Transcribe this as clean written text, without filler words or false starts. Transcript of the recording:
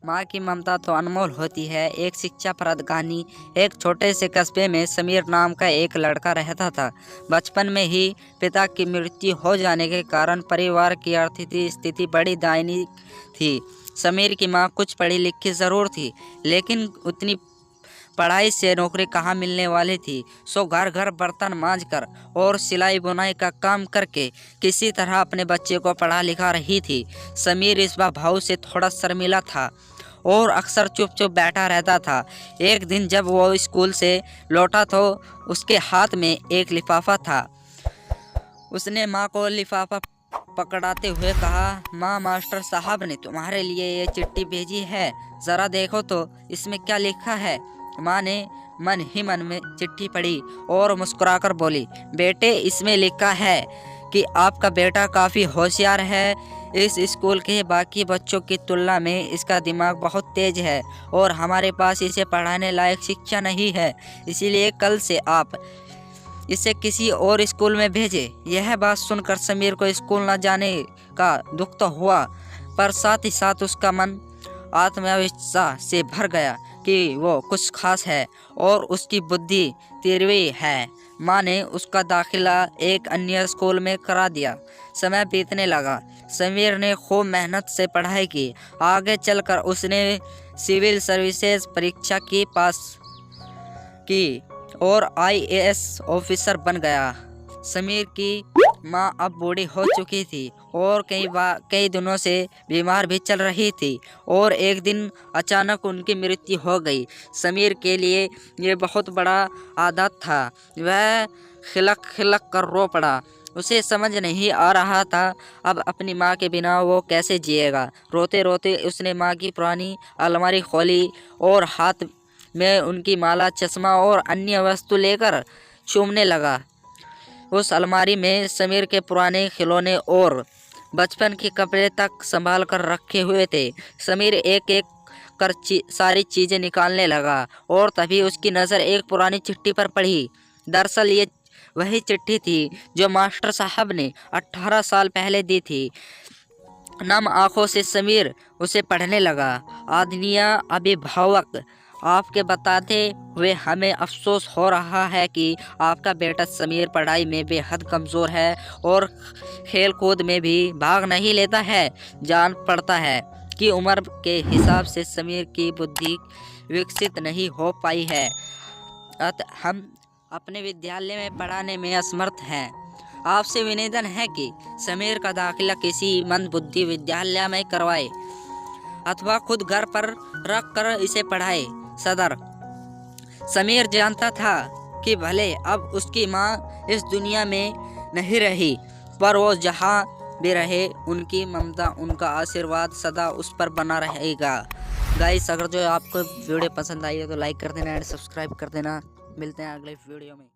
माँ की ममता तो अनमोल होती है। एक शिक्षाप्रद कहानी। एक छोटे से कस्बे में समीर नाम का एक लड़का रहता था। बचपन में ही पिता की मृत्यु हो जाने के कारण परिवार की आर्थिक स्थिति बड़ी दयनीय थी। समीर की माँ कुछ पढ़ी लिखी ज़रूर थी, लेकिन उतनी पढ़ाई से नौकरी कहाँ मिलने वाली थी। सो घर घर बर्तन मांज कर और सिलाई बुनाई का काम करके किसी तरह अपने बच्चे को पढ़ा लिखा रही थी। समीर इस भाव से थोड़ा शर्मिला था और अक्सर चुप चुप बैठा रहता था। एक दिन जब वो स्कूल से लौटा तो उसके हाथ में एक लिफाफा था। उसने माँ को लिफाफा पकड़ाते हुए कहा, माँ, मास्टर साहब ने तुम्हारे लिए ये चिट्ठी भेजी है, ज़रा देखो तो इसमें क्या लिखा है। माँ ने मन ही मन में चिट्ठी पढ़ी और मुस्कुराकर बोली, बेटे, इसमें लिखा है कि आपका बेटा काफ़ी होशियार है। इस स्कूल के बाकी बच्चों की तुलना में इसका दिमाग बहुत तेज है और हमारे पास इसे पढ़ाने लायक शिक्षा नहीं है, इसीलिए कल से आप इसे किसी और स्कूल में भेजें। यह बात सुनकर समीर को स्कूल न जाने का दुख तो हुआ, पर साथ ही साथ उसका मन आत्मविश्वास से भर गया कि वो कुछ खास है और उसकी बुद्धि तिरवी है। माँ ने उसका दाखिला एक अन्य स्कूल में करा दिया। समय बीतने लगा। समीर ने खूब मेहनत से पढ़ाई की। आगे चलकर उसने सिविल सर्विसेज परीक्षा की पास की और आईएएस ऑफिसर बन गया। समीर की माँ अब बूढ़ी हो चुकी थी और कई दिनों से बीमार भी चल रही थी और एक दिन अचानक उनकी मृत्यु हो गई। समीर के लिए ये बहुत बड़ा आघात था। वह खिलक खिलक कर रो पड़ा। उसे समझ नहीं आ रहा था अब अपनी माँ के बिना वो कैसे जिएगा। रोते रोते उसने माँ की पुरानी अलमारी खोली और हाथ में उनकी माला, चश्मा और अन्य वस्तु लेकर चूमने लगा। उस अलमारी में समीर के पुराने खिलौने और बचपन के कपड़े तक संभाल कर रखे हुए थे। समीर एक एक कर सारी चीज़ें निकालने लगा और तभी उसकी नज़र एक पुरानी चिट्ठी पर पड़ी। दरअसल ये वही चिट्ठी थी जो मास्टर साहब ने 18 साल पहले दी थी। नम आंखों से समीर उसे पढ़ने लगा। आदरणीय अभिभावक, आपके बताते हुए हमें अफसोस हो रहा है कि आपका बेटा समीर पढ़ाई में बेहद कमज़ोर है और खेल कूद में भी भाग नहीं लेता है। जान पड़ता है कि उम्र के हिसाब से समीर की बुद्धि विकसित नहीं हो पाई है, अतः हम अपने विद्यालय में पढ़ाने में असमर्थ हैं। आपसे निवेदन है कि समीर का दाखिला किसी मंदबुद्धि विद्यालय में करवाए अथवा खुद घर पर रख कर इसे पढ़ाए। सदर। समीर जानता था कि भले अब उसकी माँ इस दुनिया में नहीं रही, पर वो जहाँ भी रहे उनकी ममता, उनका आशीर्वाद सदा उस पर बना रहेगा। गाइस, अगर जो आपको वीडियो पसंद आई है तो लाइक कर देना एंड सब्सक्राइब कर देना। मिलते हैं अगले वीडियो में।